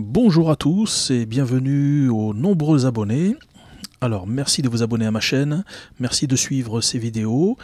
Bonjour à tous et bienvenue aux nombreux abonnés. Alors merci de vous abonner à ma chaîne, merci de suivre ces vidéos.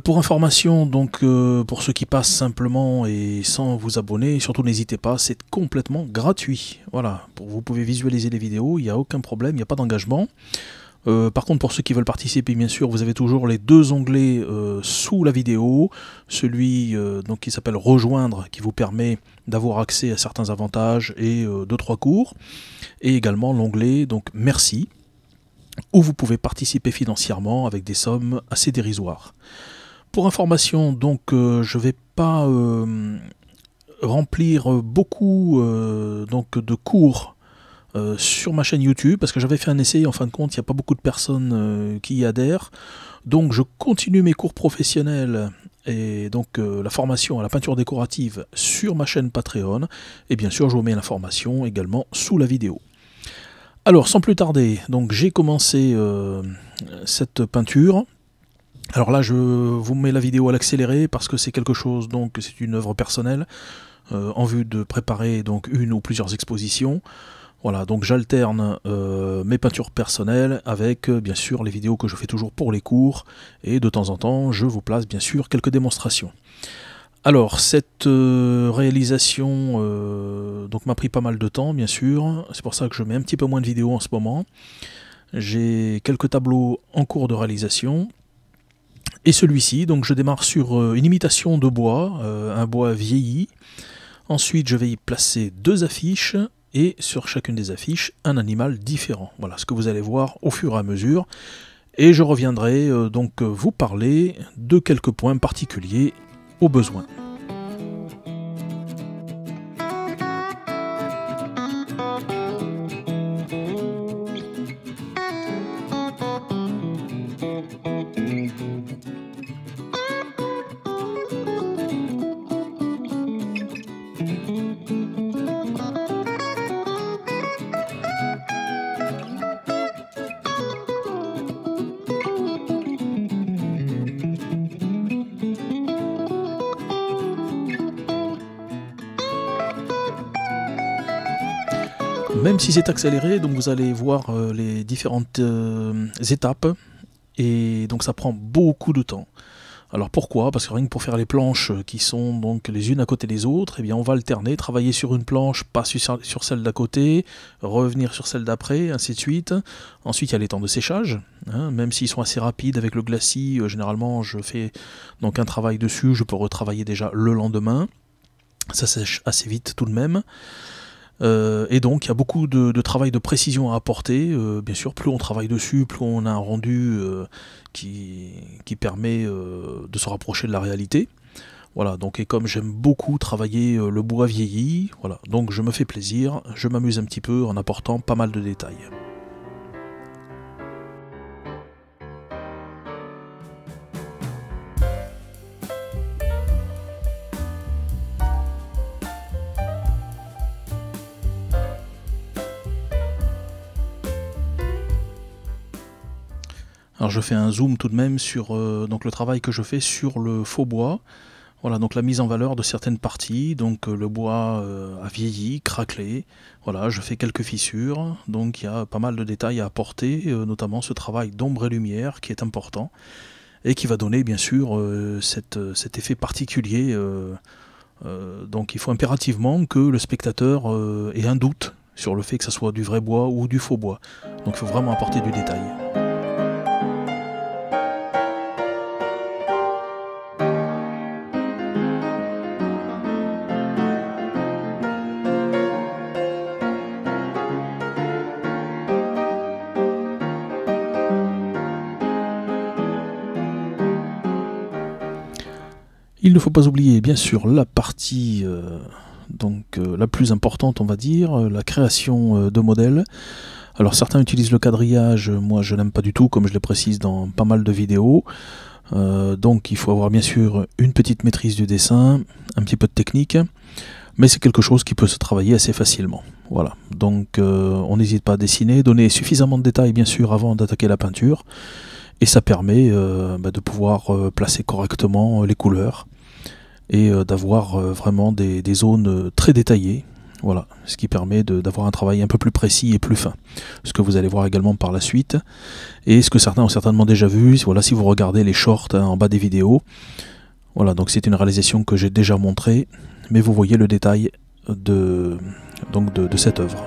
Pour information, donc pour ceux qui passent simplement et sans vous abonner, surtout n'hésitez pas, c'est complètement gratuit. Voilà, vous pouvez visualiser les vidéos, il n'y a aucun problème, il n'y a pas d'engagement. Par contre, pour ceux qui veulent participer, bien sûr, vous avez toujours les deux onglets sous la vidéo. Celui donc, qui s'appelle Rejoindre, qui vous permet d'avoir accès à certains avantages et 2-3 cours. Et également l'onglet donc Merci, où vous pouvez participer financièrement avec des sommes assez dérisoires. Pour information, donc, je ne vais pas remplir beaucoup donc, de cours sur ma chaîne YouTube, parce que j'avais fait un essai, en fin de compte il n'y a pas beaucoup de personnes qui y adhèrent, donc je continue mes cours professionnels et donc la formation à la peinture décorative sur ma chaîne Patreon, et bien sûr je vous mets l'information également sous la vidéo. Alors sans plus tarder, donc j'ai commencé cette peinture. Alors là je vous mets la vidéo à l'accéléré parce que c'est quelque chose, donc c'est une œuvre personnelle en vue de préparer donc une ou plusieurs expositions. Voilà, donc j'alterne mes peintures personnelles avec bien sûr les vidéos que je fais toujours pour les cours, et de temps en temps je vous place bien sûr quelques démonstrations. Alors cette réalisation donc m'a pris pas mal de temps bien sûr, c'est pour ça que je mets un petit peu moins de vidéos en ce moment. J'ai quelques tableaux en cours de réalisation, et celui-ci, donc je démarre sur une imitation de bois, un bois vieilli. Ensuite je vais y placer deux affiches, et sur chacune des affiches, un animal différent. Voilà ce que vous allez voir au fur et à mesure. Et je reviendrai donc vous parler de quelques points particuliers au besoin. Même si c'est accéléré, donc vous allez voir les différentes étapes, et donc ça prend beaucoup de temps. Alors pourquoi? Parce que rien que pour faire les planches qui sont donc les unes à côté des autres, eh bien on va alterner, travailler sur une planche, pas sur celle d'à côté, revenir sur celle d'après, ainsi de suite. Ensuite il y a les temps de séchage, hein, même s'ils sont assez rapides avec le glacis, généralement je fais donc un travail dessus, je peux retravailler déjà le lendemain. Ça sèche assez vite tout de même. Et donc il y a beaucoup de travail de précision à apporter. Bien sûr, plus on travaille dessus, plus on a un rendu qui permet de se rapprocher de la réalité. Voilà, donc, et comme j'aime beaucoup travailler le bois vieilli, voilà, donc je me fais plaisir, je m'amuse un petit peu en apportant pas mal de détails. Alors je fais un zoom tout de même sur donc le travail que je fais sur le faux bois. Voilà, donc la mise en valeur de certaines parties, donc le bois a vieilli, craquelé. Voilà, je fais quelques fissures, donc il y a pas mal de détails à apporter, notamment ce travail d'ombre et lumière qui est important, et qui va donner bien sûr cet effet particulier. Donc il faut impérativement que le spectateur ait un doute sur le fait que ce soit du vrai bois ou du faux bois. Donc il faut vraiment apporter du détail. Il ne faut pas oublier bien sûr la partie la plus importante, on va dire, la création de modèles. Alors certains utilisent le quadrillage, moi je n'aime pas du tout, comme je le précise dans pas mal de vidéos. Donc il faut avoir bien sûr une petite maîtrise du dessin, un petit peu de technique, mais c'est quelque chose qui peut se travailler assez facilement. Voilà, donc on n'hésite pas à dessiner, donner suffisamment de détails bien sûr avant d'attaquer la peinture, et ça permet de pouvoir placer correctement les couleurs et d'avoir vraiment des zones très détaillées. Voilà, ce qui permet d'avoir un travail un peu plus précis et plus fin. Ce que vous allez voir également par la suite. Et ce que certains ont certainement déjà vu, voilà, si vous regardez les shorts en bas des vidéos. Voilà, donc c'est une réalisation que j'ai déjà montrée, mais vous voyez le détail de cette œuvre.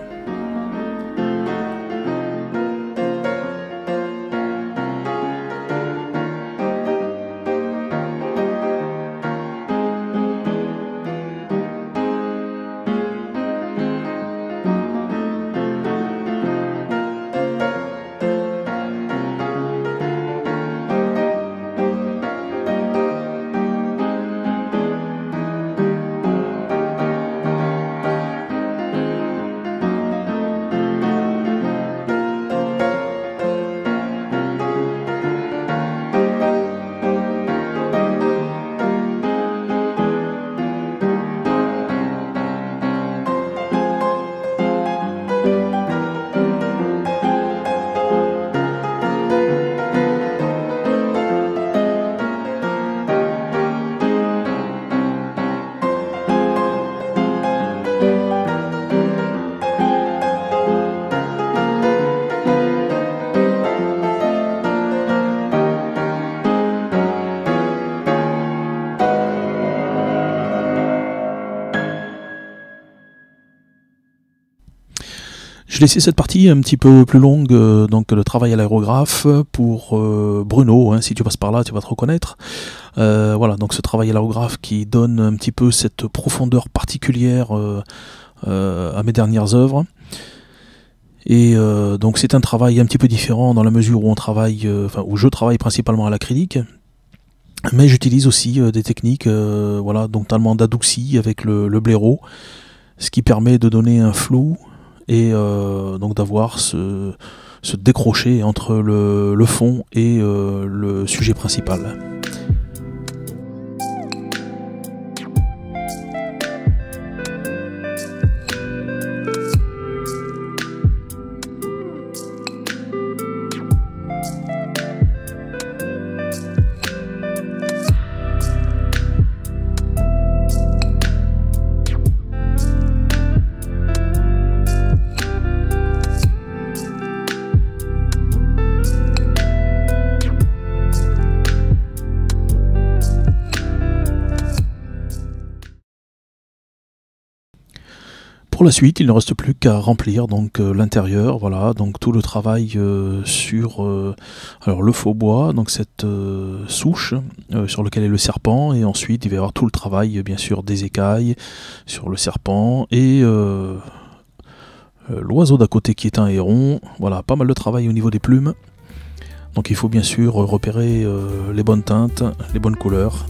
Je laissais cette partie un petit peu plus longue, donc le travail à l'aérographe pour Bruno, hein, si tu passes par là tu vas te reconnaître. Voilà, donc ce travail à l'aérographe qui donne un petit peu cette profondeur particulière à mes dernières œuvres. Et donc c'est un travail un petit peu différent dans la mesure où on travaille, où je travaille principalement à l'acrylique. Mais j'utilise aussi des techniques, voilà, donc notamment d'adouci avec le blaireau, ce qui permet de donner un flou et donc d'avoir ce décroché entre le fond et le sujet principal. Pour la suite, il ne reste plus qu'à remplir donc l'intérieur, voilà, donc tout le travail sur alors le faux bois, donc cette souche sur lequel est le serpent, et ensuite il va y avoir tout le travail bien sûr des écailles sur le serpent et l'oiseau d'à côté qui est un héron. Voilà, pas mal de travail au niveau des plumes. Donc il faut bien sûr repérer les bonnes teintes, les bonnes couleurs.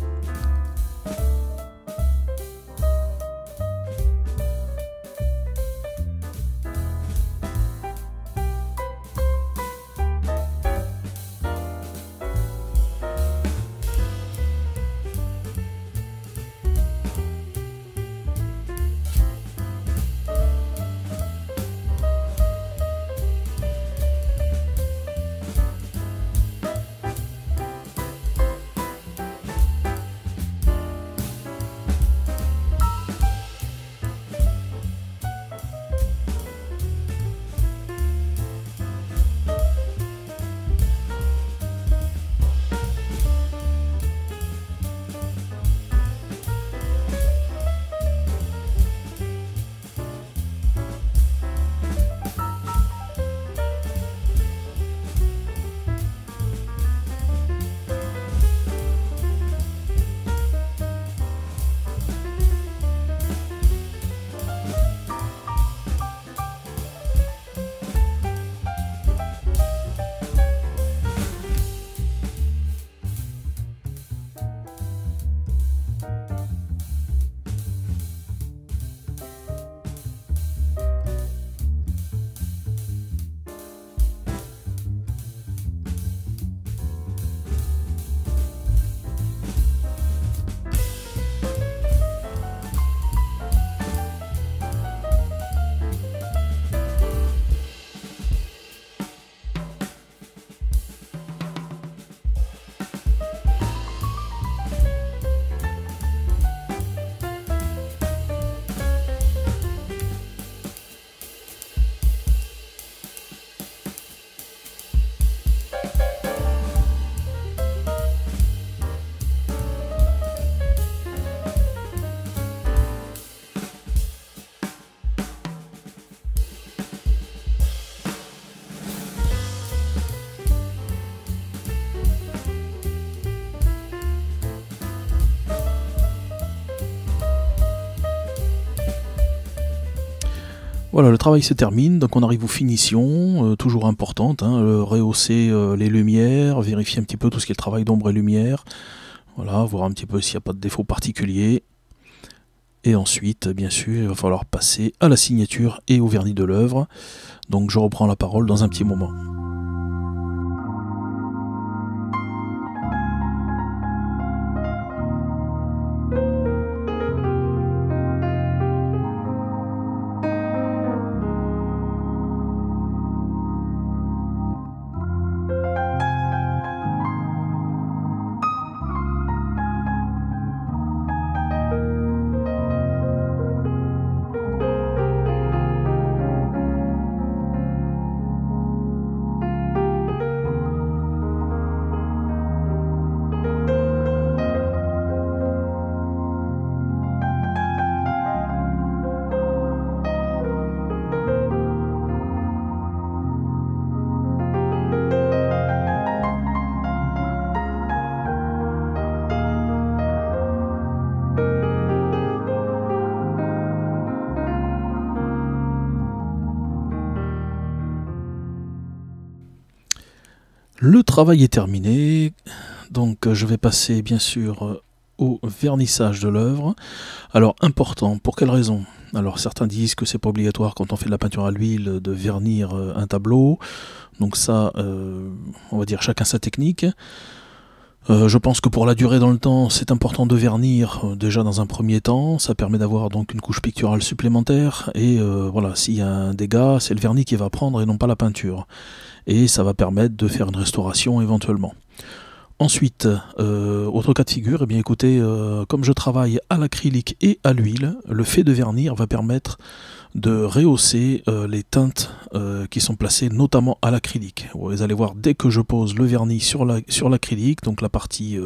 Voilà, le travail se termine, donc on arrive aux finitions, toujours importantes, hein, rehausser les lumières, vérifier un petit peu tout ce qui est le travail d'ombre et lumière, voilà, voir un petit peu s'il n'y a pas de défaut particulier. Et ensuite, bien sûr, il va falloir passer à la signature et au vernis de l'œuvre. Donc je reprends la parole dans un petit moment. Le travail est terminé, donc je vais passer bien sûr au vernissage de l'œuvre. Alors important, pour quelle raison? Alors certains disent que c'est pas obligatoire quand on fait de la peinture à l'huile de vernir un tableau, donc ça, on va dire chacun sa technique. Je pense que pour la durée dans le temps, c'est important de vernir déjà dans un premier temps, ça permet d'avoir donc une couche picturale supplémentaire, et voilà, s'il y a un dégât, c'est le vernis qui va prendre et non pas la peinture. Et ça va permettre de faire une restauration éventuellement. Ensuite, autre cas de figure, eh bien écoutez, comme je travaille à l'acrylique et à l'huile, le fait de vernir va permettre de rehausser les teintes qui sont placées notamment à l'acrylique. Vous allez voir, dès que je pose le vernis sur l'acrylique, donc la partie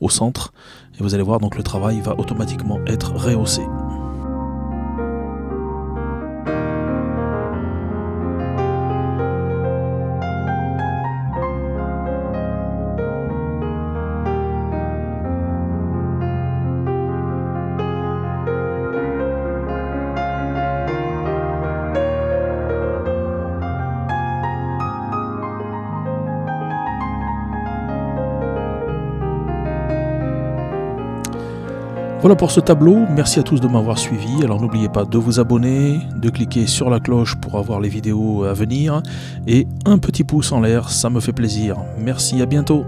au centre, et vous allez voir, donc le travail va automatiquement être rehaussé. Voilà pour ce tableau, merci à tous de m'avoir suivi. Alors n'oubliez pas de vous abonner, de cliquer sur la cloche pour avoir les vidéos à venir, et un petit pouce en l'air, ça me fait plaisir. Merci, à bientôt.